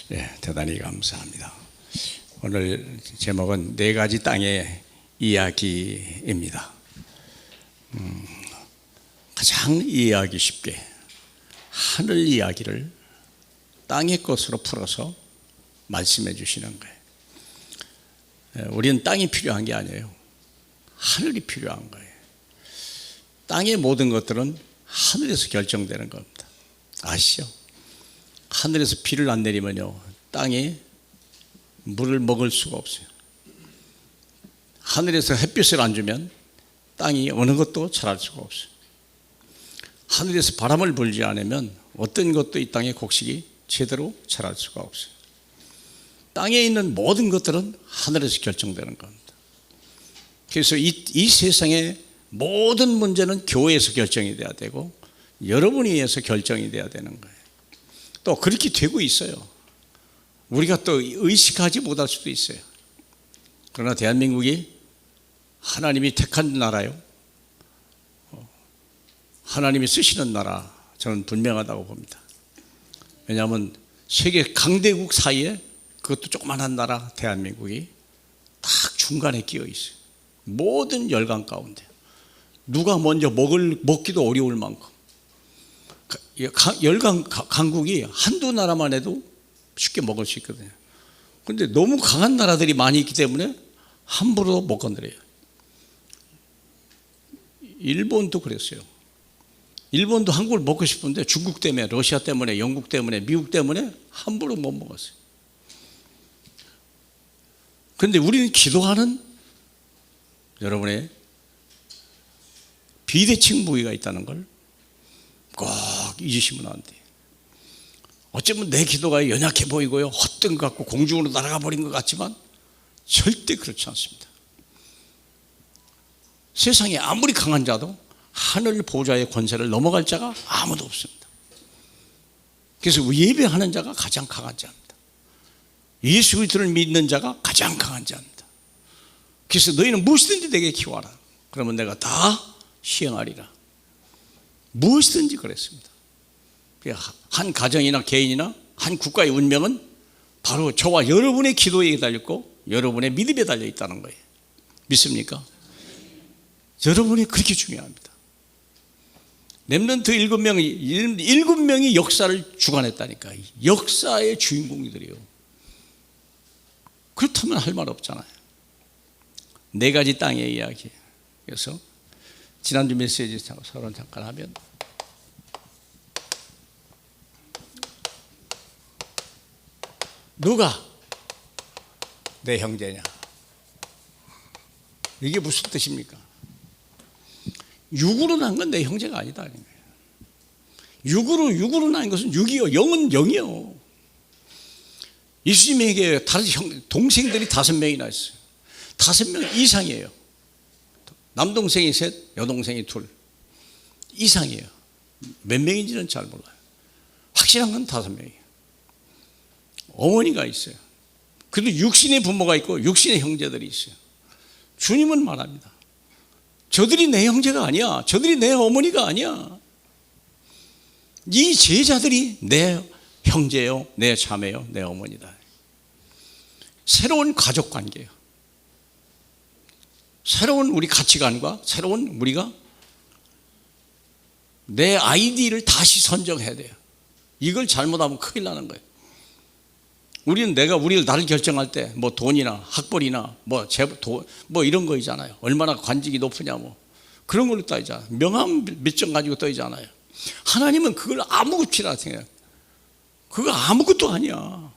대단히 감사합니다. 오늘 제목은 네 가지 땅의 이야기입니다. 가장 이해하기 쉽게 하늘 이야기를 땅의 것으로 풀어서 말씀해 주시는 거예요. 우리는 땅이 필요한 게 아니에요. 하늘이 필요한 거예요. 땅의 모든 것들은 하늘에서 결정되는 겁니다. 아시죠? 하늘에서 비를 안 내리면요, 땅에 물을 먹을 수가 없어요. 하늘에서 햇빛을 안 주면 땅이 어느 것도 자랄 수가 없어요. 하늘에서 바람을 불지 않으면 어떤 것도 이 땅의 곡식이 제대로 자랄 수가 없어요. 땅에 있는 모든 것들은 하늘에서 결정되는 겁니다. 그래서 이 세상의 모든 문제는 교회에서 결정이 돼야 되고 여러분에 의해서 결정이 돼야 되는 거예요. 또 그렇게 되고 있어요. 우리가 또 의식하지 못할 수도 있어요. 그러나 대한민국이 하나님이 택한 나라요, 하나님이 쓰시는 나라, 저는 분명하다고 봅니다. 왜냐하면 세계 강대국 사이에 그것도 조그만한 나라 대한민국이 딱 중간에 끼어 있어요. 모든 열강 가운데 누가 먼저 먹기도 어려울 만큼 열강 강국이 한두 나라만 해도 쉽게 먹을 수 있거든요. 그런데 너무 강한 나라들이 많이 있기 때문에 함부로 못 건드려요. 일본도 그랬어요. 일본도 한국을 먹고 싶은데 중국 때문에, 러시아 때문에, 영국 때문에, 미국 때문에 함부로 못 먹었어요. 그런데 우리는 기도하는 여러분의 비대칭 부위가 있다는 걸 꼭 잊으시면 안 돼요. 어쩌면 내 기도가 연약해 보이고요, 헛된 것 같고 공중으로 날아가 버린 것 같지만 절대 그렇지 않습니다. 세상에 아무리 강한 자도 하늘 보좌의 권세를 넘어갈 자가 아무도 없습니다. 그래서 예배하는 자가 가장 강한 자입니다. 예수 그리스도를 믿는 자가 가장 강한 자입니다. 그래서 너희는 무엇이든지 내게 기워라. 그러면 내가 다 시행하리라. 무엇이든지 그랬습니다. 한 가정이나 개인이나 한 국가의 운명은 바로 저와 여러분의 기도에 달려있고 여러분의 믿음에 달려있다는 거예요. 믿습니까? 여러분이 그렇게 중요합니다. 렘넌트 7명이 역사를 주관했다니까. 역사의 주인공들이에요. 그렇다면 할 말 없잖아요. 네 가지 땅의 이야기. 그래서 지난주 메시지 서론 잠깐 하면, 누가 내 형제냐? 이게 무슨 뜻입니까? 육으로 난 건 내 형제가 아니다. 육으로 난 것은 육이요, 영은 영이요. 예수님에게 동생들이 5명이나 있어요. 5명 이상이에요. 남동생이 셋, 여동생이 둘 이상이에요. 몇 명인지는 잘 몰라요. 확실한 건 5명이에요. 어머니가 있어요. 그래도 육신의 부모가 있고 육신의 형제들이 있어요. 주님은 말합니다. 저들이 내 형제가 아니야. 저들이 내 어머니가 아니야. 이 제자들이 내 형제요, 내 자매요, 내 어머니다. 새로운 가족 관계예요. 새로운 우리 가치관과 새로운 우리가 내 아이디를 다시 선정해야 돼요. 이걸 잘못하면 큰일 나는 거예요. 우리는 나를 결정할 때 뭐 돈이나 학벌이나 뭐 이런 거이잖아요. 얼마나 관직이 높으냐 뭐 그런 걸로 따지잖아요. 명함 몇 장 가지고 따지잖아요. 하나님은 그걸 아무것이라 생각해요. 그거 아무것도 아니야.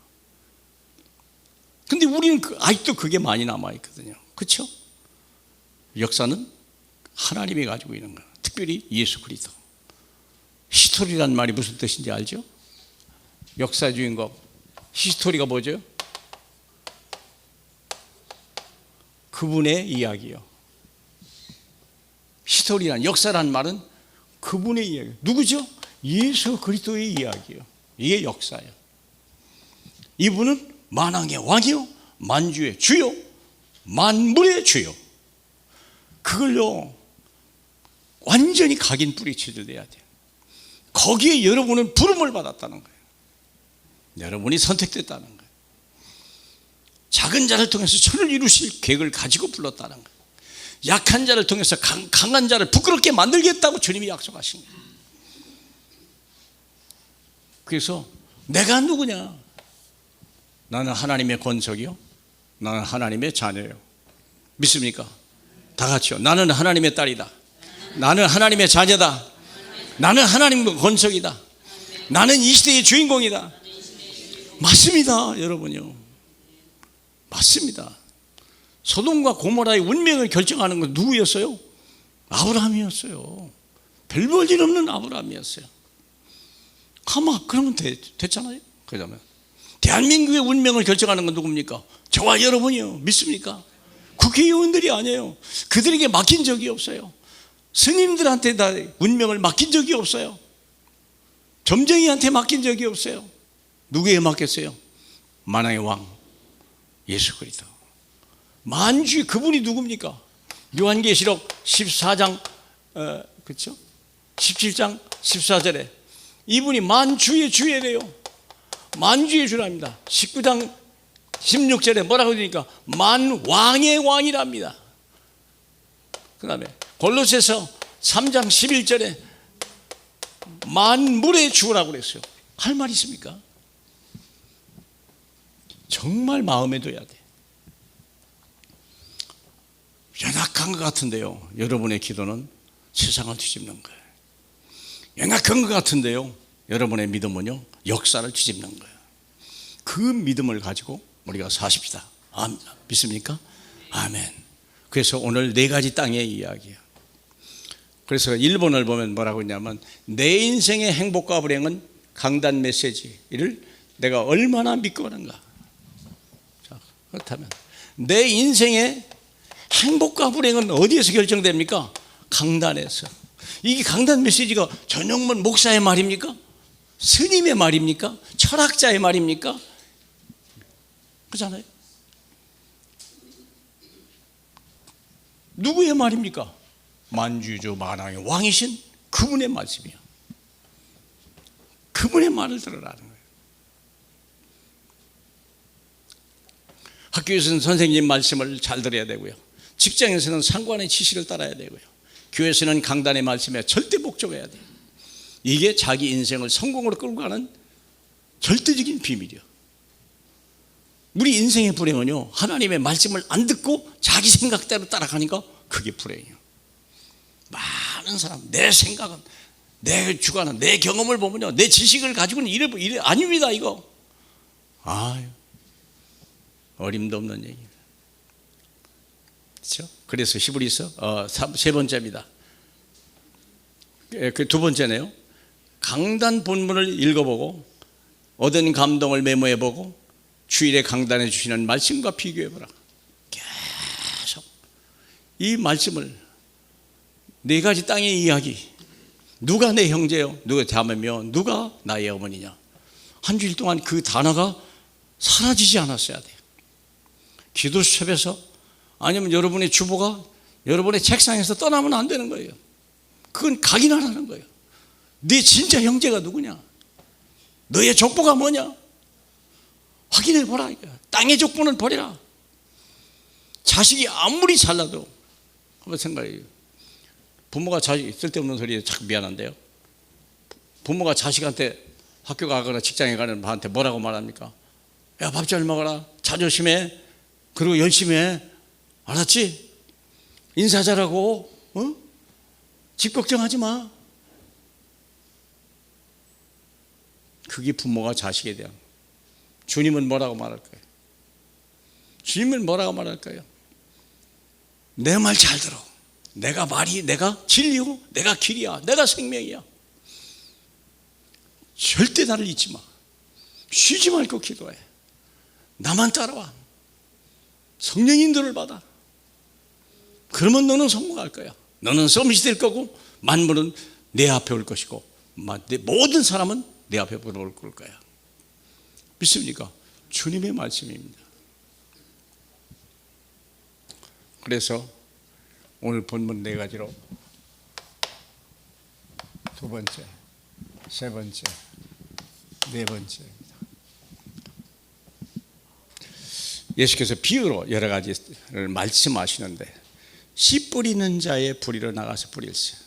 근데 우리는 아직도 그게 많이 남아있거든요. 그렇죠? 역사는 하나님이 가지고 있는 거예요. 특별히 예수 그리스도. 히스토리란 말이 무슨 뜻인지 알죠? 역사 주인공. 히스토리가 뭐죠? 그분의 이야기요. 히스토리란, 역사란 말은 그분의 이야기. 누구죠? 예수 그리스도의 이야기요. 이게 역사예요. 이분은 만왕의 왕이요, 만주의 주요, 만물의 주요. 그걸요 완전히 각인 뿌리치를 내야 돼요. 거기에 여러분은 부름을 받았다는 거예요. 여러분이 선택됐다는 거예요. 작은 자를 통해서 천을 이루실 계획을 가지고 불렀다는 거예요. 약한 자를 통해서 강한 자를 부끄럽게 만들겠다고 주님이 약속하신 거예요. 그래서 내가 누구냐? 나는 하나님의 권속이요, 나는 하나님의 자녀요. 믿습니까? 다 같이요. 나는 하나님의 딸이다. 나는 하나님의 자녀다. 나는 하나님의 권속이다. 나는 이 시대의 주인공이다. 맞습니다, 여러분요. 맞습니다. 소돔과 고모라의 운명을 결정하는 건 누구였어요? 아브라함이었어요. 별 볼 일 없는 아브라함이었어요. 아마 그러면 됐잖아요. 그러면 대한민국의 운명을 결정하는 건 누굽니까? 저와 여러분이요. 믿습니까? 국회의원들이 아니에요. 그들에게 맡긴 적이 없어요. 스님들한테 다 운명을 맡긴 적이 없어요. 점쟁이한테 맡긴 적이 없어요. 누구에게 맡겼어요? 만왕의 왕 예수 그리스도. 만주의 그분이 누굽니까? 요한계시록 14장 그렇죠? 17장 14절에 이분이 만주의 주예래요. 만주의 주랍니다. 19장 16절에 뭐라고 되니까 만왕의 왕이랍니다. 그 다음에 골로새서 3장 11절에 만물의 주라고 그랬어요. 할 말 있습니까? 정말 마음에 둬야 돼. 연약한 것 같은데요, 여러분의 기도는 세상을 뒤집는 거예요. 연약한 것 같은데요, 여러분의 믿음은요 역사를 뒤집는 거예요. 그 믿음을 가지고 우리가 사십시다. 아멘. 믿습니까? 아멘. 그래서 오늘 4가지 땅의 이야기야. 그래서 일본을 보면 뭐라고 했냐면 내 인생의 행복과 불행은 강단 메시지를 내가 얼마나 믿고 가는가. 자, 그렇다면 내 인생의 행복과 불행은 어디에서 결정됩니까? 강단에서. 이게 강단 메시지가 전용문 목사의 말입니까? 스님의 말입니까? 철학자의 말입니까? 그렇잖아요. 누구의 말입니까? 만주주 만왕의 왕이신 그분의 말씀이요. 그분의 말을 들으라는 거예요. 학교에서는 선생님 말씀을 잘 들어야 되고요. 직장에서는 상관의 지시를 따라야 되고요. 교회에서는 강단의 말씀에 절대 복종해야 돼요. 이게 자기 인생을 성공으로 끌고 가는 절대적인 비밀이요. 우리 인생의 불행은요, 하나님의 말씀을 안 듣고 자기 생각대로 따라가니까 그게 불행이에요. 많은 사람, 내 생각은, 내 주관은, 내 경험을 보면요, 내 지식을 가지고는 이래 아닙니다, 이거. 아유, 어림도 없는 얘기입니다. 그렇죠? 그래서 히브리서 3번째입니다. 그 2번째네요. 강단 본문을 읽어보고 얻은 감동을 메모해보고 주일에 강단해 주시는 말씀과 비교해보라. 계속 이 말씀을 4가지 땅의 이야기, 누가 내 형제요, 누가 자매며 누가 나의 어머니냐, 한 주일 동안 그 단어가 사라지지 않았어야 돼요. 기도 수첩에서 아니면 여러분의 주보가 여러분의 책상에서 떠나면 안 되는 거예요. 그건 각인하라는 거예요. 네 진짜 형제가 누구냐, 너의 족보가 뭐냐 확인해 보라. 땅의 족보는 버리라. 자식이 아무리 잘나도 한번 생각해요. 부모가 자식, 쓸데없는 소리에 참 미안한데요, 부모가 자식한테 학교 가거나 직장에 가는 바한테 뭐라고 말합니까? 야, 밥 잘 먹어라, 자조심해, 그리고 열심히 해, 알았지? 인사 잘하고, 집 걱정하지 마. 그게 부모가 자식에 대한. 주님은 뭐라고 말할까요? 주님은 뭐라고 말할까요? 내 말 잘 들어. 내가 진리고 내가 길이야, 내가 생명이야. 절대 나를 잊지 마. 쉬지 말고 기도해. 나만 따라와. 성령 인도를 받아. 그러면 너는 성공할 거야. 너는 서밋이 될 거고 만물은 내 앞에 올 것이고 모든 사람은 내 앞에 올 거야. 믿습니까? 주님의 말씀입니다. 그래서 오늘 본문 4가지로 2번째, 3번째, 4번째입니다. 예수께서 비유로 여러 가지를 말씀하시는데 씨 뿌리는 자의 뿌리로 나가서 뿌릴세.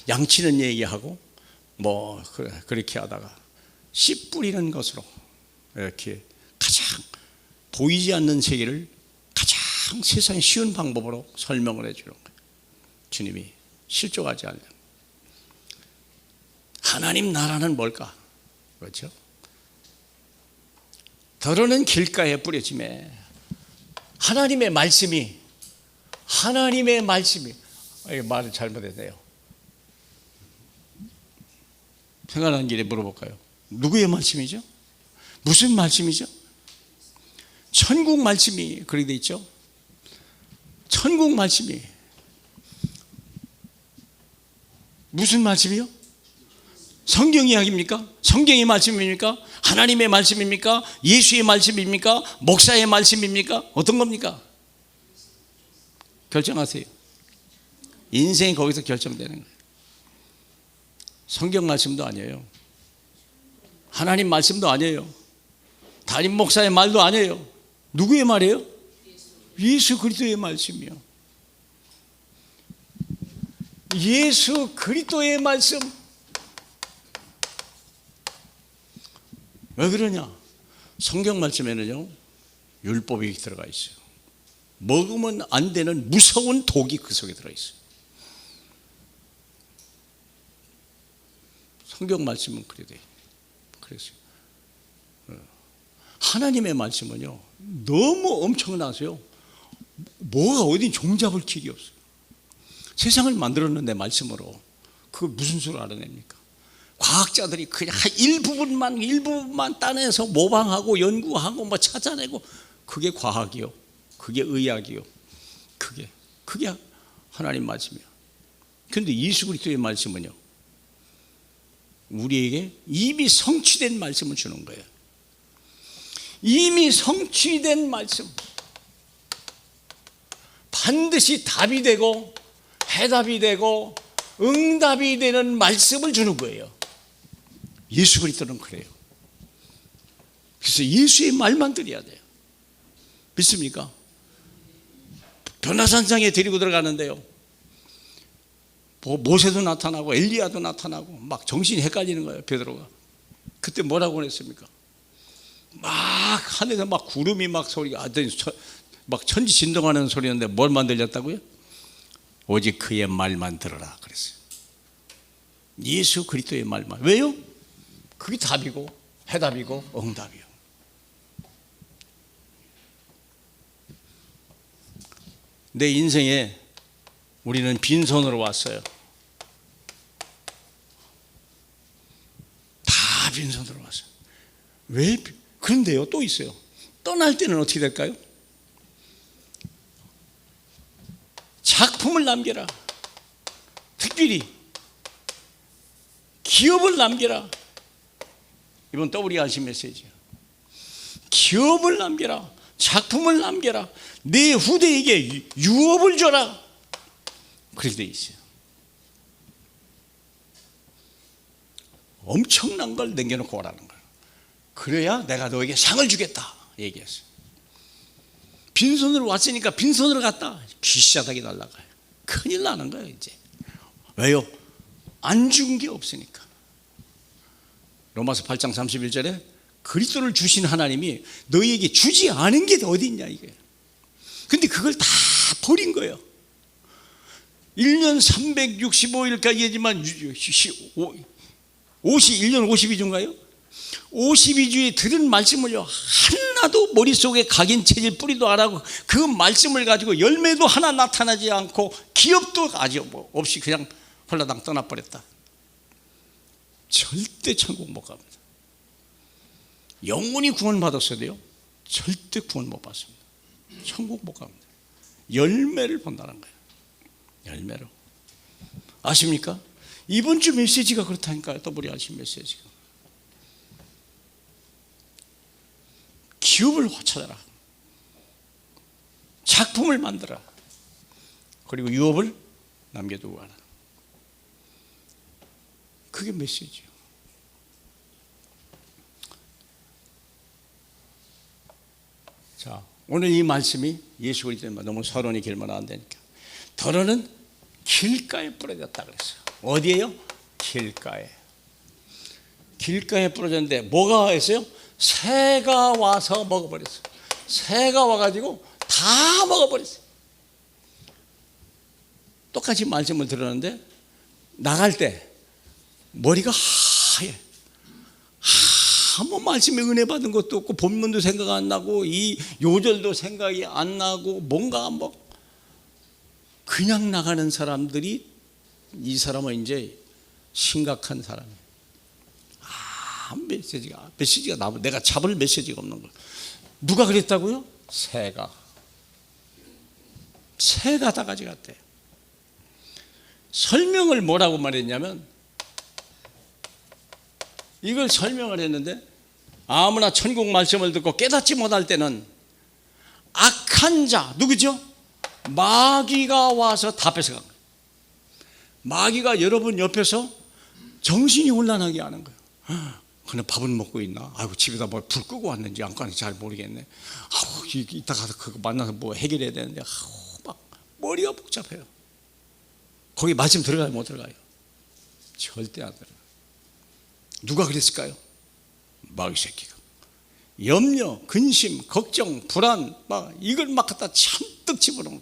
양치는 얘기하고 뭐 그렇게 하다가 씨 뿌리는 것으로 이렇게 가장 보이지 않는 세계를 가장 세상에 쉬운 방법으로 설명을 해주는 거예요. 주님이 실족하지 않는. 하나님 나라는 뭘까? 그렇죠? 더러는 길가에 뿌려지매 하나님의 말씀이 말을 잘못했네요. 생각나는 길에 물어볼까요? 누구의 말씀이죠? 무슨 말씀이죠? 천국 말씀이 그렇게 돼 있죠. 천국 말씀이 무슨 말씀이요? 성경 이야기입니까? 성경의 말씀입니까? 하나님의 말씀입니까? 예수의 말씀입니까? 목사의 말씀입니까? 어떤 겁니까? 결정하세요. 인생이 거기서 결정되는 거예요. 성경 말씀도 아니에요. 하나님 말씀도 아니에요. 담임 목사의 말도 아니에요. 누구의 말이에요? 예수 그리스도의 말씀이요. 예수 그리스도의 말씀. 왜 그러냐? 성경 말씀에는요 율법이 들어가 있어요. 먹으면 안 되는 무서운 독이 그 속에 들어 있어요. 성경 말씀은 그래 돼요. 그래서 하나님의 말씀은요 너무 엄청나서요 뭐가 어디 종잡을 길이 없어요. 세상을 만들었는데 말씀으로 그걸 무슨 수로 알아냅니까? 과학자들이 그냥 일부분만 따내서 모방하고 연구하고 뭐 찾아내고 그게 과학이요. 그게 의학이요. 그게 하나님 말씀이요. 그런데 예수 그리스도의 말씀은요 우리에게 이미 성취된 말씀을 주는 거예요. 이미 성취된 말씀. 반드시 답이 되고 해답이 되고 응답이 되는 말씀을 주는 거예요. 예수 그리스도는 그래요. 그래서 예수의 말만 드려야 돼요. 믿습니까? 변화산상에 데리고 들어가는데요 모세도 나타나고 엘리야도 나타나고 막 정신이 헷갈리는 거예요. 베드로가 그때 뭐라고 했습니까? 막 하늘에서 막 구름이 막 소리가 막 천지 진동하는 소리였는데 뭘만 들렸다고요? 오직 그의 말만 들어라 그랬어요. 예수 그리스도의 말만. 왜요? 그게 답이고 해답이고 응답이요. 내 인생에 우리는 빈손으로 왔어요. 다 빈손으로 왔어요. 왜? 그런데요 또 있어요. 떠날 때는 어떻게 될까요? 작품을 남겨라. 특별히 기업을 남겨라. 이번 WRC 메시지야. 기업을 남겨라. 작품을 남겨라. 내 후대에게 유업을 줘라. 그렇게 돼 있어요. 엄청난 걸 남겨놓고 오라는 거예요. 그래야 내가 너에게 상을 주겠다 얘기했어요. 빈손으로 왔으니까 빈손으로 갔다 귀시자닥이 날아가요. 큰일 나는 거예요 이제. 왜요? 안 준 게 없으니까. 로마서 8장 31절에 그리스도를 주신 하나님이 너희에게 주지 않은 게 어디 있냐 이게. 근데 그걸 다 버린 거예요. 1년 365일까지 하지만 1년 52주인가요? 52주에 들은 말씀을요 하나도 머릿속에 각인 체질 뿌리도 안 하고 그 말씀을 가지고 열매도 하나 나타나지 않고 기업도 아주 없이 그냥 홀라당 떠나버렸다. 절대 천국 못 갑니다. 영원히 구원받았어도요 절대 구원 못 받습니다. 천국 못 갑니다. 열매를 본다는 거예요. 열매로. 아십니까? 이번 주 메시지가 그렇다니까요. WRC 메시지가. 기업을 찾아라. 작품을 만들어라. 그리고 유업을 남겨두고 가라. 그게 메시지예요. 자, 오늘 이 말씀이 예수 그리스도는 너무 서론이 길면 안 되니까. 더러는 길가에 뿌려졌다 그랬어요. 어디에요? 길가에. 길가에 뿌려졌는데 뭐가 했어요? 새가 와서 먹어버렸어요. 새가 와가지고 다 먹어버렸어요. 똑같이 말씀을 들었는데 나갈 때 머리가 하얘. 한번 말씀에 은혜 받은 것도 없고 본문도 생각 안 나고 이 요절도 생각이 안 나고 뭔가 뭐 그냥 나가는 사람들이 이 사람은 이제 심각한 사람이에요. 메시지가 나면 내가 잡을 메시지가 없는 거예요. 누가 그랬다고요? 새가 다 가져갔대요. 설명을 뭐라고 말했냐면 이걸 설명을 했는데 아무나 천국 말씀을 듣고 깨닫지 못할 때는 악한 자 누구죠? 마귀가 와서 다 뺏어간 거예요. 마귀가 여러분 옆에서 정신이 혼란하게 하는 거예요. 그냥 밥은 먹고 있나? 아이고 집에다 뭐 불 끄고 왔는지 안 끄는지 잘 모르겠네. 아우 이따 가서 그거 만나서 뭐 해결해야 되는데 막 머리가 복잡해요. 거기 말씀 들어가요? 못 들어가요? 절대 안 들어가요. 누가 그랬을까요? 마귀 새끼가. 염려, 근심, 걱정, 불안 막 이걸 막 갖다 잔뜩 집어넣고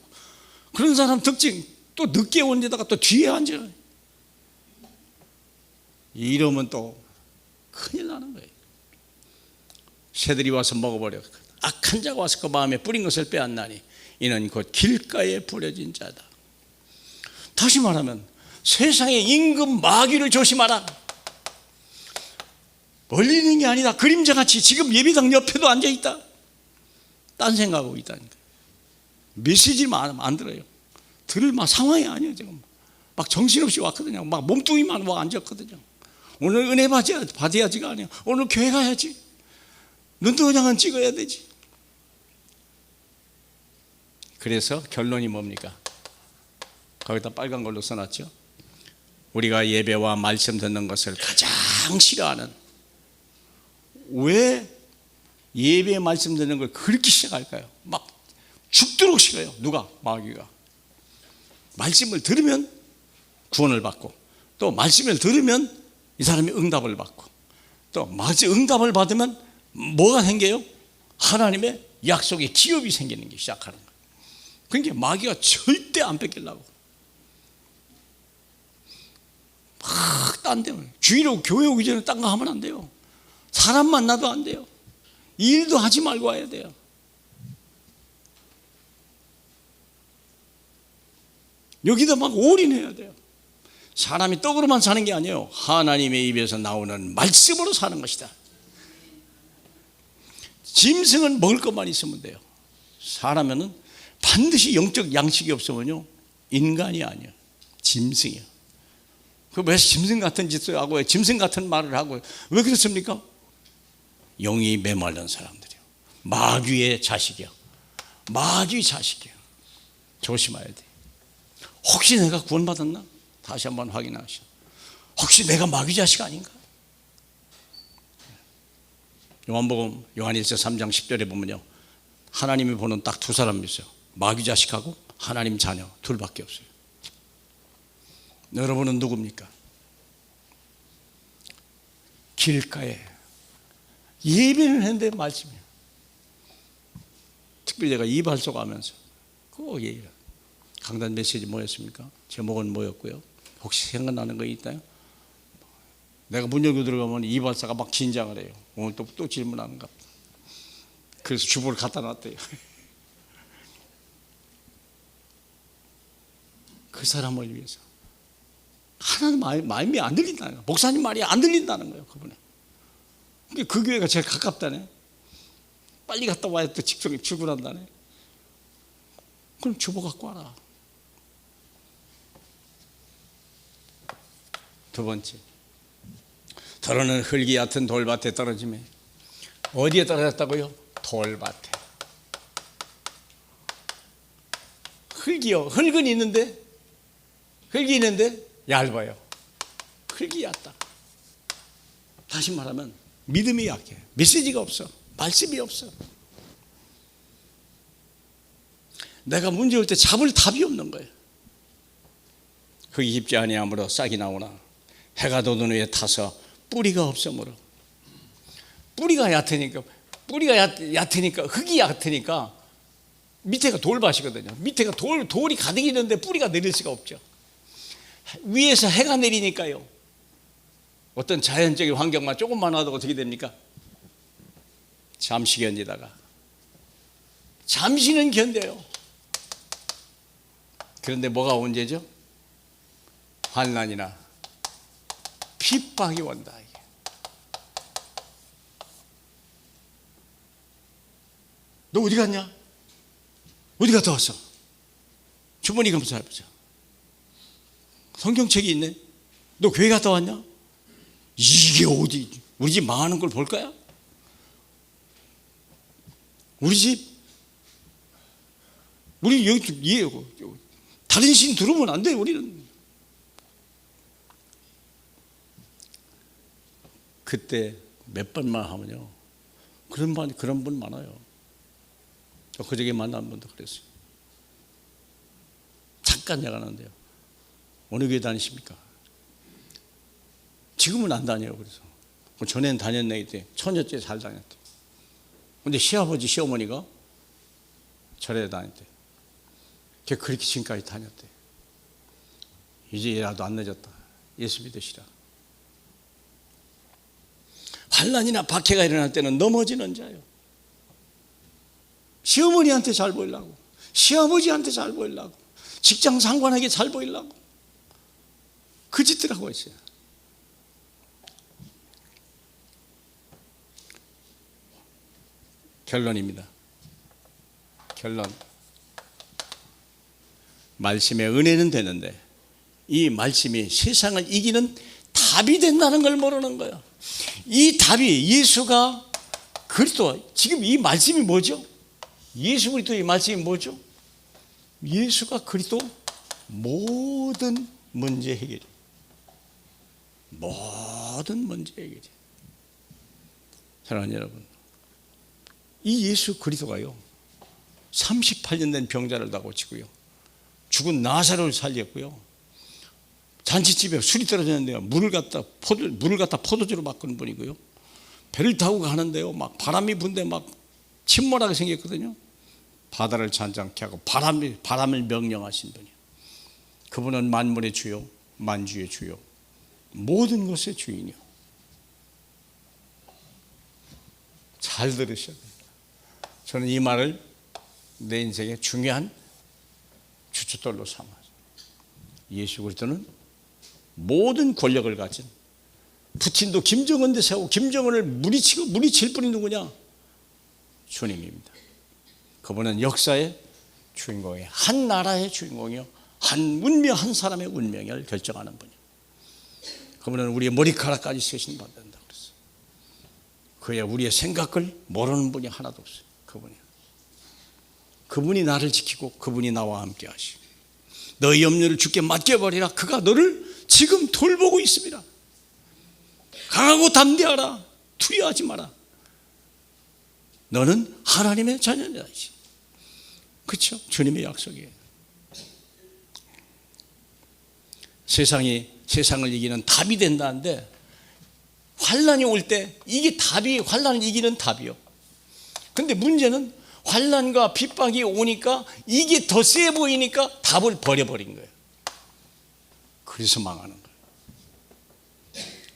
그런 사람 특징 또 늦게 온 데다가 또 뒤에 앉아요. 이러면 또 큰일 나는 거예요. 새들이 와서 먹어버려. 악한 자가 와서 그 마음에 뿌린 것을 빼앗나니 이는 곧 길가에 뿌려진 자다. 다시 말하면 세상의 임금 마귀를 조심하라. 멀리 있는 게 아니다. 그림자같이 지금 예배당 옆에도 앉아있다. 딴 생각하고 있다니까. 메시지를 안 들어요. 들을 상황이 아니에요. 지금 막 정신없이 왔거든요. 막 몸뚱이만 와 앉았거든요. 오늘 은혜 받아야지가 아니에요. 오늘 교회 가야지. 눈도장은 찍어야 되지. 그래서 결론이 뭡니까? 거기다 빨간 걸로 써놨죠. 우리가 예배와 말씀 듣는 것을 가장 싫어하는, 왜 예배 말씀 듣는 걸 그렇게 시작할까요? 막 죽도록 싫어요. 누가? 마귀가. 말씀을 들으면 구원을 받고, 또 말씀을 들으면 이 사람이 응답을 받고, 또 응답을 받으면 뭐가 생겨요? 하나님의 약속의 기업이 생기는 게 시작하는 거예요. 그러니까 마귀가 절대 안 뺏기려고 막 딴 데 주일하고 교회 오기 전에 딴 거 하면 안 돼요. 사람 만나도 안 돼요. 일도 하지 말고 와야 돼요. 여기다 막 올인해야 돼요. 사람이 떡으로만 사는 게 아니에요. 하나님의 입에서 나오는 말씀으로 사는 것이다. 짐승은 먹을 것만 있으면 돼요. 사람은 반드시 영적 양식이 없으면요 인간이 아니에요. 짐승이에요. 왜 짐승 같은 짓을 하고 짐승 같은 말을 하고 왜 그렇습니까? 영이 메말른 사람들이에요. 마귀의 자식이요. 마귀 자식이에요. 조심해야 돼. 혹시 내가 구원받았나? 다시 한번 확인하시오. 혹시 내가 마귀 자식 아닌가? 요한복음 요한일서 3장 10절에 보면요, 하나님이 보는 딱 두 사람이 있어요. 마귀 자식하고 하나님 자녀 둘밖에 없어요. 여러분은 누굽니까? 길가에 예배를 했는데 말씀이에요. 특별히 제가 이발소 가면서 꼭 얘기해요. 강단 메시지 뭐였습니까? 제목은 뭐였고요? 혹시 생각나는 거 있나요? 내가 문 열고 들어가면 이발사가 막 긴장을 해요. 오늘 또 질문하는가 보다. 그래서 주보를 갖다 놨대요. 그 사람을 위해서 하나님 마음이 안 들린다는 거예요. 목사님 말이 안 들린다는 거예요. 그분에. 그 교회가 제일 가깝다네. 빨리 갔다 와야 또 직종에 출근한다네. 그럼 주보 갖고 와라. 두 번째, 더러는 흙이 얕은 돌밭에 떨어지며. 어디에 떨어졌다고요? 돌밭에. 흙이요. 흙은 있는데, 흙이 있는데 얇아요. 흙이 얕다. 다시 말하면 믿음이 약해. 메시지가 없어. 말씀이 없어. 내가 문제 올 때 잡을 답이 없는 거예요. 흙이 깊지 아니하므로 싹이 나오나 해가 돋은 후에 타서 뿌리가 없으므로. 뿌리가 얕으니까 흙이 얕으니까 밑에가 돌밭이거든요. 밑에가 돌이 가득 있는데 뿌리가 내릴 수가 없죠. 위에서 해가 내리니까요, 어떤 자연적인 환경만 조금만 와도 어떻게 됩니까? 잠시 견디다가 잠시는 견뎌요. 그런데 뭐가 문제죠? 환난이나 핍박이 온다. 너 어디 갔냐? 어디 갔다 왔어? 주머니 검사해보자. 성경책이 있네. 너 교회 갔다 왔냐? 이게 어디? 우리 집 망하는 걸 볼 거야? 우리 집? 우리 여기 다른 신 들어오면 안 돼. 우리는. 그때 몇 번만 하면요, 그런 분 많아요. 저 그저께 만난 분도 그랬어요. 잠깐 나가는데요, 어느 교회 다니십니까? 지금은 안 다녀요. 그래서 전에는 다녔네. 그때 처녀째 잘 다녔대. 근데 시아버지 시어머니가 절에 다녔대. 걔 그렇게 지금까지 다녔대. 이제라도 안 늦었다. 예수 믿으시라. 환난이나 박해가 일어날 때는 넘어지는 자요. 시어머니한테 잘 보이려고, 시아버지한테 잘 보이려고, 직장 상관에게 잘 보이려고 그 짓들 하고 있어요. 결론입니다. 결론. 말씀의 은혜는 되는데 이 말씀이 세상을 이기는 답이 된다는 걸 모르는 거예요. 이 답이 예수가 그리스도, 지금 이 말씀이 뭐죠? 예수 그리스도의 말씀이 뭐죠? 예수가 그리스도 모든 문제 해결이, 모든 문제 해결이. 사랑하는 여러분, 이 예수 그리스도가요 38년 된 병자를 다 고치고요, 죽은 나사로를 살렸고요, 잔치집에 술이 떨어졌는데요 물을 갖다 포도주로 바꾸는 분이고요, 배를 타고 가는데요 막 바람이 분데 막 침몰하게 생겼거든요. 바다를 잔잔케 하고 바람을 명령하신 분이요. 그분은 만물의 주요, 만주의 주요, 모든 것의 주인이요. 잘 들으셔야 됩니다. 저는 이 말을 내 인생의 중요한 주춧돌로 삼아요. 예수 그리스도는 모든 권력을 가진, 푸틴도 김정은도 세우고 김정은을 무리칠 분이 누구냐? 주님입니다. 그분은 역사의 주인공이에요. 한 나라의 주인공이요, 한 운명, 한 사람의 운명을 결정하는 분이에요. 그분은 우리의 머리카락까지 세신 받는다 그랬어요. 그야 우리의 생각을 모르는 분이 하나도 없어요. 그분이요. 그분이 나를 지키고 그분이 나와 함께 하시고, 너희 염려를 주께 맡겨버리라. 그가 너를 지금 돌보고 있습니다. 강하고 담대하라. 두려워하지 마라. 너는 하나님의 자녀다. 그렇죠? 주님의 약속이에요. 세상을 이기는 답이 된다는데, 환난이 올 때 이게 답이, 환난을 이기는 답이요. 근데 문제는 환난과 핍박이 오니까 이게 더 세 보이니까 답을 버려버린 거예요. 그래서 망하는 거예요.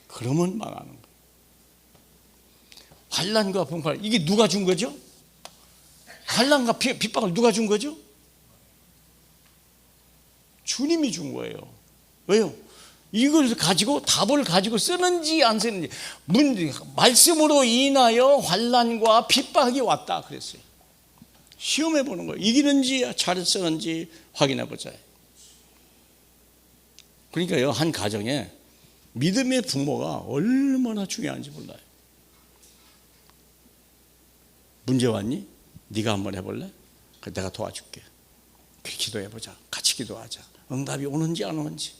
그러면 망하는 거예요. 환난과 핍박, 이게 누가 준 거죠? 환난과 핍박을 누가 준 거죠? 주님이 준 거예요. 왜요? 이걸 가지고, 답을 가지고 쓰는지 안 쓰는지, 말씀으로 인하여 환난과 핍박이 왔다 그랬어요. 시험해 보는 거예요. 이기는지 잘 쓰는지 확인해 보자. 그러니까요, 한 가정에 믿음의 부모가 얼마나 중요한지 몰라요. 문제 왔니? 네가 한번 해볼래? 내가 도와줄게. 기도해보자. 같이 기도하자. 응답이 오는지 안 오는지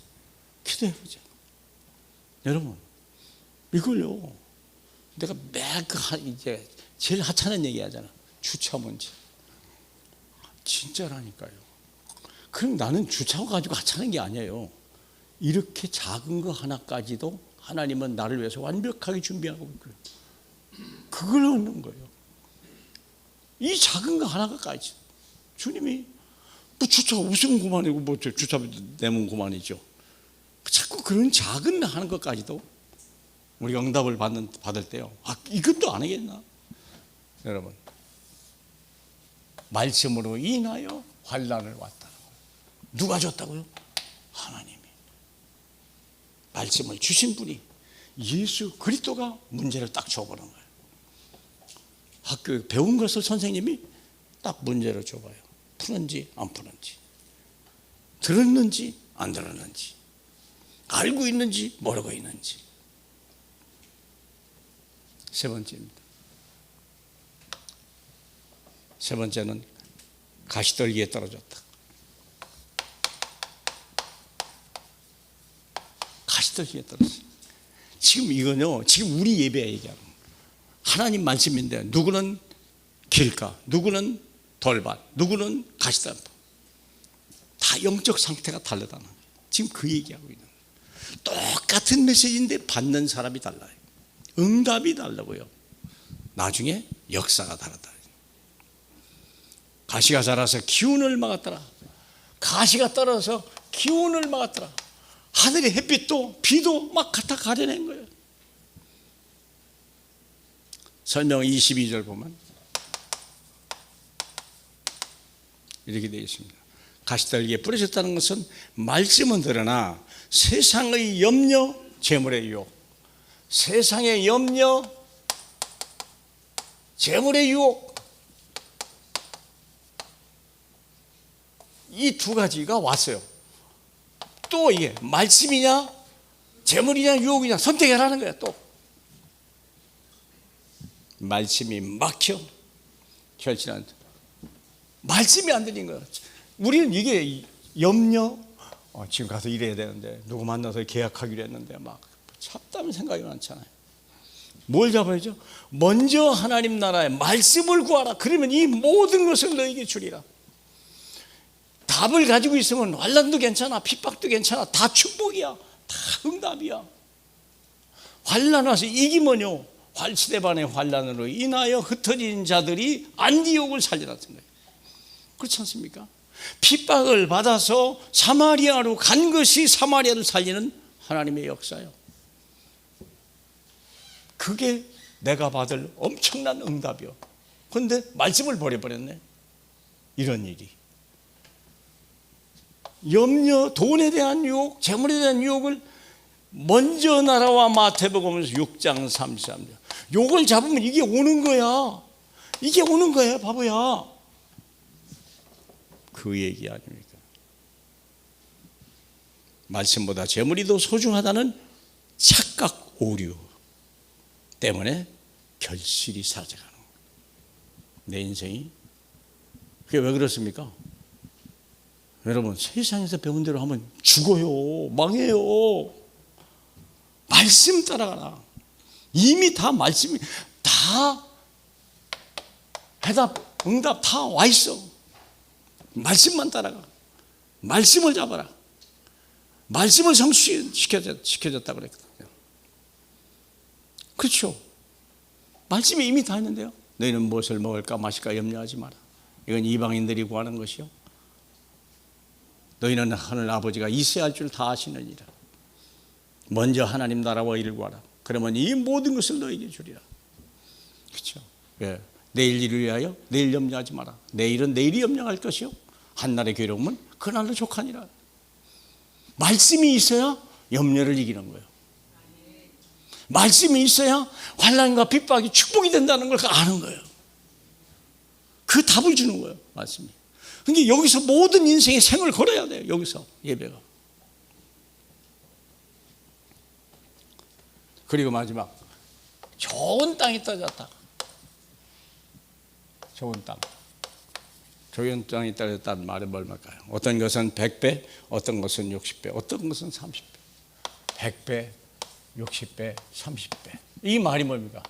기도해보자. 여러분, 이걸요, 내가 이제 제일 하찮은 얘기 하잖아. 주차 문제. 진짜라니까요. 그럼 나는 주차고 가지고 하찮은 게 아니에요. 이렇게 작은 거 하나까지도 하나님은 나를 위해서 완벽하게 준비하고 있고요. 그걸 얻는 거예요. 이 작은 거 하나까지 주님이 뭐 주차 웃으면 그만이고 뭐 주차 내면 그만이죠. 자꾸 그런 작은 하는 것까지도 우리가 응답을 받을 때요. 이것도 안 하겠나? 여러분, 말씀으로 인하여 환난을 왔다는 거예요. 누가 줬다고요? 하나님이. 말씀을 주신 분이 예수 그리스도가 문제를 딱 줘보는 거예요. 학교에 배운 것을 선생님이 딱 문제를 줘봐요. 푸는지 안 푸는지, 들었는지 안 들었는지, 알고 있는지 모르고 있는지. 세 번째입니다. 세 번째는 가시떨기에 떨어졌다. 가시떨기에 떨어졌어요. 지금 이거는요, 지금 우리 예배에 얘기하는 거예요. 하나님 말씀인데 누구는 길가, 누구는 돌밭, 누구는 가시떨기. 다 영적 상태가 다르다는 거예요. 지금 그 얘기하고 있는 거예요. 똑같은 메시지인데 받는 사람이 달라요. 응답이 다르고요. 나중에 역사가 다르다. 가시가 자라서 기운을 막았더라. 가시가 떨어져서 기운을 막았더라. 하늘의 햇빛도 비도 막 갖다 가려낸 거예요. 설명 22절 보면 이렇게 되어 있습니다. 가시떨기에 뿌려졌다는 것은 말씀은 드러나 세상의 염려, 재물의 유혹, 세상의 염려, 재물의 유혹, 이 두 가지가 왔어요. 또 이게 말씀이냐 재물이냐 유혹이냐 선택하라는 거야. 또 말씀이 막혀 결실한, 말씀이 안 들린 거야. 우리는 이게 염려, 지금 가서 일해야 되는데 누구 만나서 계약하기로 했는데 막 잡다면 생각이 많잖아요. 뭘 잡아야죠? 먼저 하나님 나라의 말씀을 구하라. 그러면 이 모든 것을 너에게 주리라. 답을 가지고 있으면 환난도 괜찮아, 핍박도 괜찮아, 다 축복이야, 다 응답이야. 환난 와서 이기면요, 시대반의 환난으로 인하여 흩어진 자들이 안디옥을 살려놨던 거예요. 그렇지 않습니까? 핍박을 받아서 사마리아로 간 것이 사마리아를 살리는 하나님의 역사예요. 그게 내가 받을 엄청난 응답이요. 그런데 말씀을 버려버렸네. 이런 일이. 염려, 돈에 대한 유혹, 재물에 대한 유혹을 먼저 나라와 마태복음 6장 33절. 요걸 잡으면 이게 오는 거야. 이게 오는 거야, 바보야. 그 얘기 아닙니까? 말씀보다 재물이 더 소중하다는 착각 오류 때문에 결실이 사라져가는 거예요. 내 인생이. 그게 왜 그렇습니까? 여러분, 세상에서 배운 대로 하면 죽어요. 망해요. 말씀 따라가라. 이미 다 말씀이, 다 해답, 응답 다 와 있어. 말씀만 따라가. 말씀을 잡아라. 말씀을 성취시켜줬다고 그랬거든요. 그렇죠. 말씀이 이미 다 있는데요. 너희는 무엇을 먹을까 마실까 염려하지 마라. 이건 이방인들이 구하는 것이요. 너희는 하늘 아버지가 있어야 할 줄 다 아시느니라. 먼저 하나님 나라와 일을 구하라. 그러면 이 모든 것을 너에게 주리라. 그렇죠. 왜? 내일 일을 위하여 내일 염려하지 마라. 내일은 내일이 염려할 것이요. 한날의 괴로움은 그날로 족하니라. 말씀이 있어야 염려를 이기는 거예요. 말씀이 있어야 환난과 핍박이 축복이 된다는 걸 아는 거예요. 그 답을 주는 거예요. 말씀이. 그러니까 여기서 모든 인생의 생을 걸어야 돼요. 여기서 예배가. 그리고 마지막, 좋은 땅에 떨어졌다. 좋은 땅. 좋은 땅에 떨어졌다는 말은 뭘까요? 어떤 것은 100배, 어떤 것은 60배, 어떤 것은 30배. 100배, 60배, 30배. 이 말이 뭡니까?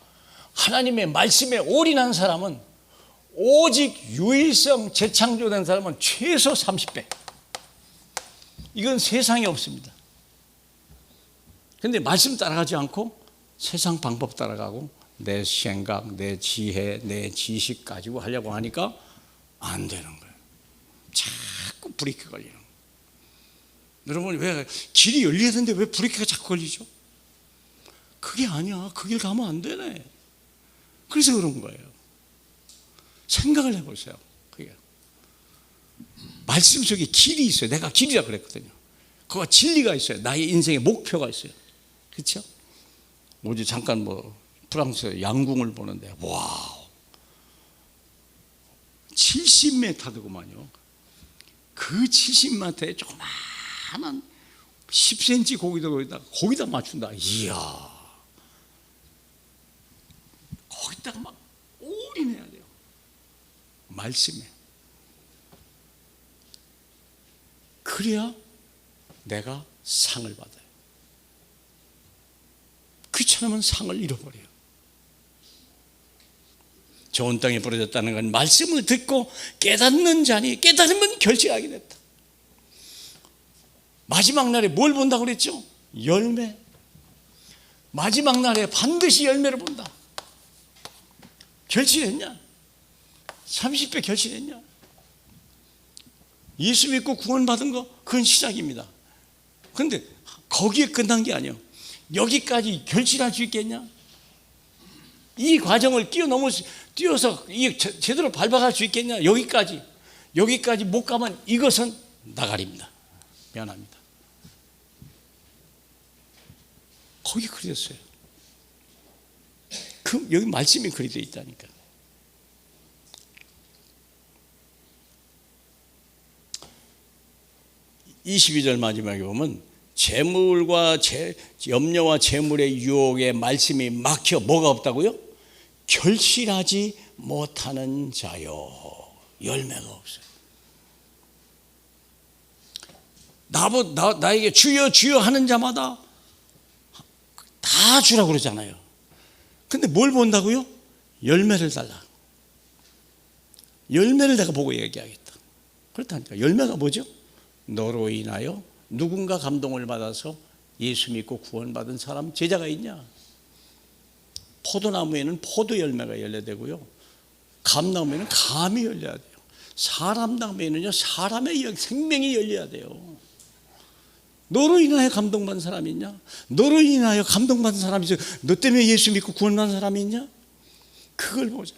하나님의 말씀에 올인한 사람은 오직 유일성 재창조된 사람은 최소 30배. 이건 세상에 없습니다. 그런데 말씀 따라가지 않고 세상 방법 따라가고 내 생각, 내 지혜, 내 지식 가지고 하려고 하니까 안 되는 거예요. 자꾸 브레이크 걸리는 거예요. 여러분, 왜 길이 열려야 되는데 왜 브레이크가 자꾸 걸리죠? 그게 아니야. 그 길 가면 안 되네. 그래서 그런 거예요. 생각을 해보세요. 그게 말씀 속에 길이 있어요. 내가 길이라 그랬거든요. 그거 진리가 있어요. 나의 인생의 목표가 있어요. 그렇죠? 어제 잠깐 프랑스 양궁을 보는데 와우, 70m 되고만요. 그 70m에 조그마한 10cm 거기다 맞춘다. 이야, 거기다가 막 올인해야 돼요. 말씀에. 그래야 내가 상을 받아요. 귀찮으면 상을 잃어버려요. 좋은 땅에 부러졌다는 건 말씀을 듣고 깨닫는 자니 깨달으면 결실하게 됐다. 마지막 날에 뭘 본다고 그랬죠? 열매. 마지막 날에 반드시 열매를 본다. 결실했냐? 30배 결실했냐? 예수 믿고 구원받은 거, 그건 시작입니다. 그런데 거기에 끝난 게 아니에요. 여기까지 결실할 수 있겠냐? 이 과정을 뛰어서 제대로 밟아갈 수 있겠냐? 여기까지 못 가면 이것은 나가리입니다. 미안합니다. 거기 그려졌어요. 여기 말씀이 그려져 있다니까. (22절) 마지막에 보면 재물과 염려와 재물의 유혹에 말씀이 막혀 뭐가 없다고요? 결실하지 못하는 자요. 열매가 없어요. 나에게 주여 주여 하는 자마다 다 주라고 그러잖아요. 근데 뭘 본다고요? 열매를 달라. 열매를 내가 보고 얘기하겠다. 그렇다니까. 열매가 뭐죠? 너로 인하여 누군가 감동을 받아서 예수 믿고 구원받은 사람, 제자가 있냐? 포도나무에는 포도 열매가 열려야 되고요, 감나무에는 감이 열려야 돼요. 사람나무에는요, 사람의 생명이 열려야 돼요. 너로 인하여 감동받은 사람이 있냐? 너로 인하여 감동받은 사람이 있어. 너 때문에 예수 믿고 구원받은 사람이 있냐? 그걸 보자.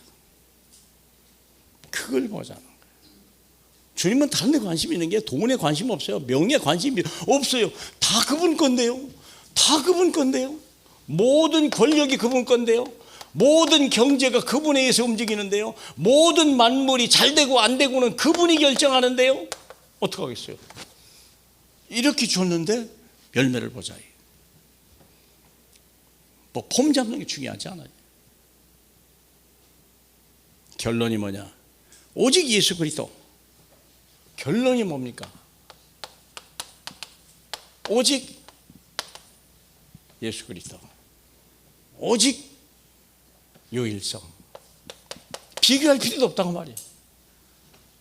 그걸 보자는 거예요. 주님은 다른 데 관심 있는 게 돈에 관심 없어요. 명예에 관심이 없어요. 다 그분 건데요. 다 그분 건데요. 모든 권력이 그분 건데요. 모든 경제가 그분에 의해서 움직이는데요. 모든 만물이 잘 되고 안 되고는 그분이 결정하는데요. 어떡하겠어요? 이렇게 줬는데 열매를 보자. 폼 잡는 게 중요하지 않아요. 결론이 뭐냐? 오직 예수 그리스도. 결론이 뭡니까? 오직 예수 그리스도. 오직 유일성. 비교할 필요도 없다고 말이에요.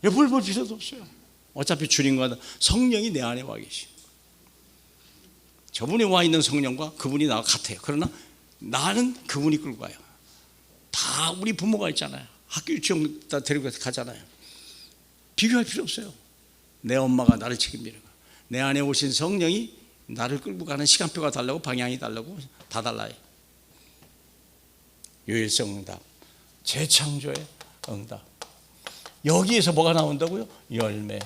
옆을 볼 필요도 없어요. 어차피 주님과 성령이 내 안에 와 계시. 저분이 와 있는 성령과 그분이 나와 같아요. 그러나 나는 그분이 끌고 가요. 다 우리 부모가 있잖아요. 학교 유치원 다 데리고 가잖아요. 비교할 필요 없어요. 내 엄마가 나를 책임지는 거. 내 안에 오신 성령이 나를 끌고 가는 시간표가 달라고, 방향이 달라고, 다 달라요. 유일성 응답, 재창조의 응답. 여기에서 뭐가 나온다고요? 열매.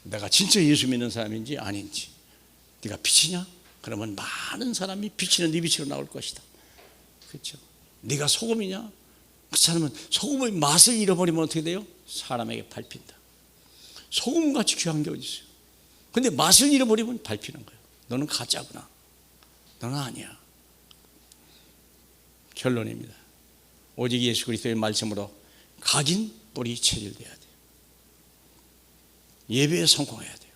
내가 진짜 예수 믿는 사람인지 아닌지. 네가 빛이냐? 그러면 많은 사람이 비치는 네 빛으로 나올 것이다. 그렇죠? 네가 소금이냐? 그렇지 않으면 소금의 맛을 잃어버리면 어떻게 돼요? 사람에게 밟힌다. 소금같이 귀한 게 어디 있어요? 근데 맛을 잃어버리면 밟히는 거예요. 너는 가짜구나. 너는 아니야. 결론입니다. 오직 예수 그리스도의 말씀으로 각인 뿌리 체질돼야 돼요. 예배에 성공해야 돼요.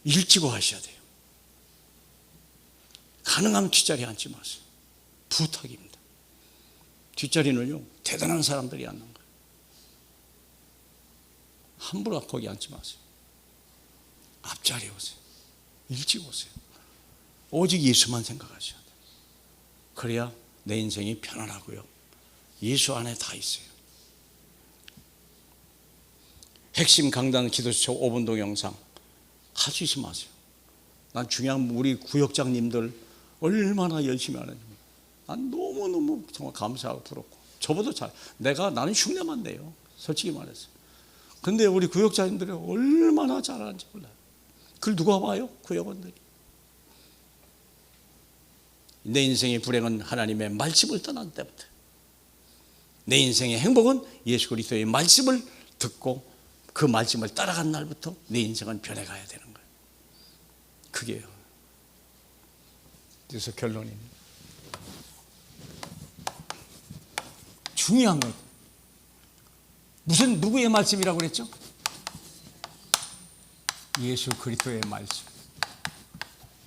일찍고 하셔야 돼요. 가능하면 뒷자리에 앉지 마세요. 부탁입니다. 뒷자리는요 대단한 사람들이 앉는 거예요. 함부로 거기 앉지 마세요. 앞자리에 오세요. 일찍 오세요. 오직 예수만 생각하셔야 돼요. 그래야 내 인생이 편안하고요. 예수 안에 다 있어요. 핵심 강단 기도처 5분 동영상 할 수 있으면 하세요. 난 중요한 우리 구역장님들 얼마나 열심히 하는지 난 너무너무 정말 감사하고 부럽고 저보다 나는 흉내만 내요. 솔직히 말해서. 근데 우리 구역장님들이 얼마나 잘하는지 몰라요. 그걸 누가 봐요? 구역원들이. 내 인생의 불행은 하나님의 말씀을 떠난 때부터, 내 인생의 행복은 예수 그리스도의 말씀을 듣고 그 말씀을 따라간 날부터 내 인생은 변해가야 되는 거예요. 그게요. 그래서 결론이 중요한 것. 무슨 누구의 말씀이라고 그랬죠? 예수 그리스도의 말씀.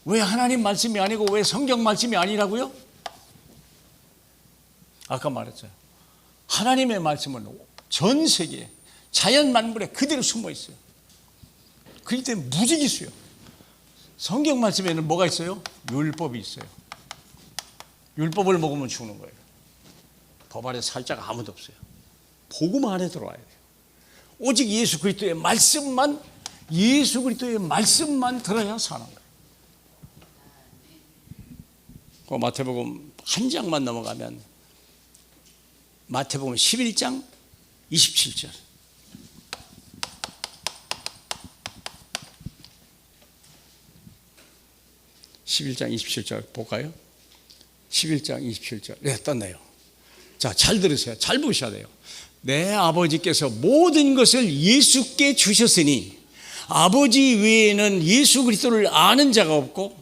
왜 하나님 말씀이 아니고 왜 성경 말씀이 아니라고요? 아까 말했어요. 하나님의 말씀은 전 세계에 자연 만물에 그대로 숨어 있어요. 그렇기 때문에 무지기수요. 성경 말씀에는 뭐가 있어요? 율법이 있어요. 율법을 먹으면 죽는 거예요. 법 아래 살자가 아무도 없어요. 복음 안에 들어와야 돼요. 오직 예수 그리스도의 말씀만 들어야 사는 거예요. 그 마태복음 한 장만 넘어가면 마태복음 11장 27절. 볼까요? 11장 27절. 네, 떴네요. 자, 잘 들으세요. 잘 보셔야 돼요. 내 아버지께서 모든 것을 예수께 주셨으니 아버지 외에는 예수 그리스도를 아는 자가 없고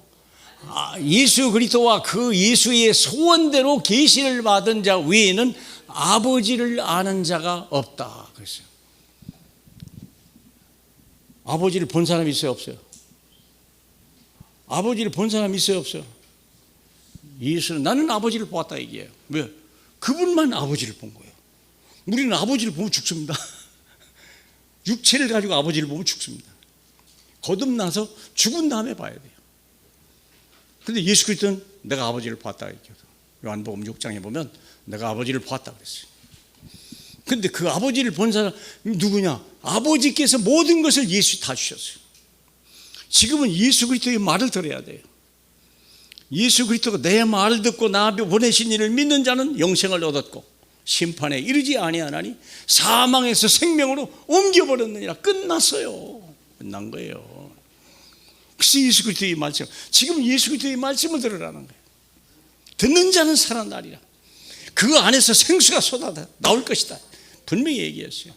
예수 그리스도와 그 예수의 소원대로 계시를 받은 자 외에는 아버지를 아는 자가 없다 그랬어요. 아버지를 본 사람이 있어요, 없어요? 아버지를 본 사람이 있어요, 없어요? 예수는 나는 아버지를 보았다 얘기해요. 왜? 그분만 아버지를 본 거예요. 우리는 아버지를 보면 죽습니다. 육체를 가지고 아버지를 보면 죽습니다. 거듭나서 죽은 다음에 봐야 돼요. 근데 예수 그리스도는 내가 아버지를 봤다 얘기해요. 요한복음 6장에 보면 내가 아버지를 봤다 그랬어요. 근데 그 아버지를 본 사람이 누구냐? 아버지께서 모든 것을 예수 다 주셨어요. 지금은 예수 그리스도의 말을 들어야 돼요. 예수 그리스도가 내 말을 듣고 나 보내신 이를 믿는 자는 영생을 얻었고 심판에 이르지 아니하나니 사망에서 생명으로 옮겨버렸느니라. 끝났어요. 끝난 거예요. 그래서 예수 그리스도의 말씀, 지금 예수 그리스도의 말씀을 들으라는 거예요. 듣는 자는 살아나리라. 그 안에서 생수가 쏟아 나올 것이다. 분명히 얘기했어요.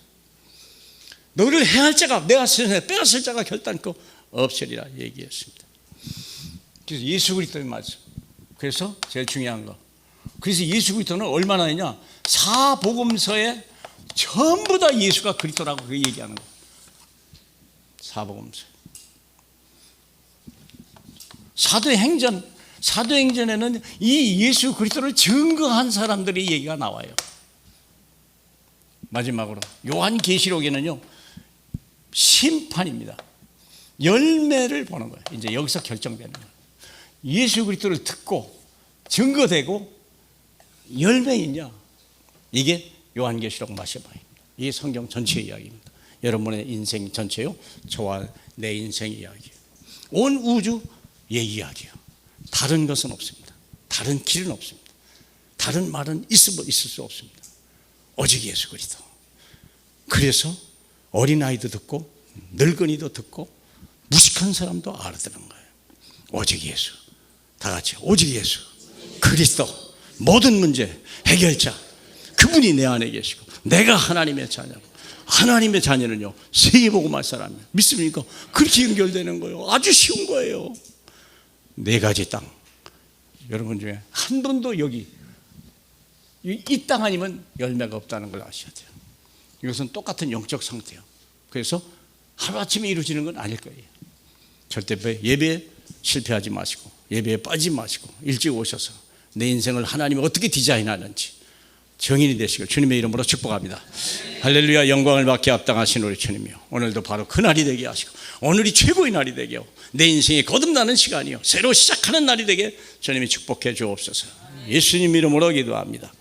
너를 해할 자가 내가 세상에 빼앗을 자가 결단코 없으리라 얘기했습니다. 그래서 예수 그리스도의 말씀. 그래서 제일 중요한 거. 그래서 예수 그리스도는 얼마나 했냐? 사복음서에 전부 다 예수가 그리스도라고 그 얘기하는 거예요. 사복음서. 사도행전에는 이 예수 그리스도를 증거한 사람들의 얘기가 나와요. 마지막으로 요한계시록에는요 심판입니다. 열매를 보는 거예요. 이제 여기서 결정되는 거예요. 예수 그리스도를 듣고 증거되고 열매 있냐? 이게 요한계시록 마지막입니다. 이게 성경 전체 이야기입니다. 여러분의 인생 전체요, 저와 내 인생 이야기예요. 온 우주의 이야기예요. 다른 것은 없습니다. 다른 길은 없습니다. 다른 말은 있을 수 없습니다. 오직 예수 그리스도. 그래서 어린아이도 듣고 늙은이도 듣고 무식한 사람도 알아듣는 거예요. 오직 예수. 다 같이 오직 예수 그리스도. 모든 문제 해결자. 그분이 내 안에 계시고 내가 하나님의 자녀고 하나님의 자녀는요 세계복음할 사람이에요. 믿습니까? 그렇게 연결되는 거예요. 아주 쉬운 거예요. 4가지 땅. 여러분 중에 한 분도 여기 이 땅 아니면 열매가 없다는 걸 아셔야 돼요. 이것은 똑같은 영적 상태예요. 그래서 하루아침에 이루어지는 건 아닐 거예요. 절대 예배에 실패하지 마시고 예배에 빠지지 마시고 일찍 오셔서 내 인생을 하나님이 어떻게 디자인하는지 증인이 되시길 주님의 이름으로 축복합니다. 할렐루야. 영광을 받게 합당하신 우리 주님이요, 오늘도 바로 그날이 되게 하시고 오늘이 최고의 날이 되게 하고 내 인생이 거듭나는 시간이요 새로 시작하는 날이 되게 주님이 축복해 주옵소서. 예수님 이름으로 기도합니다.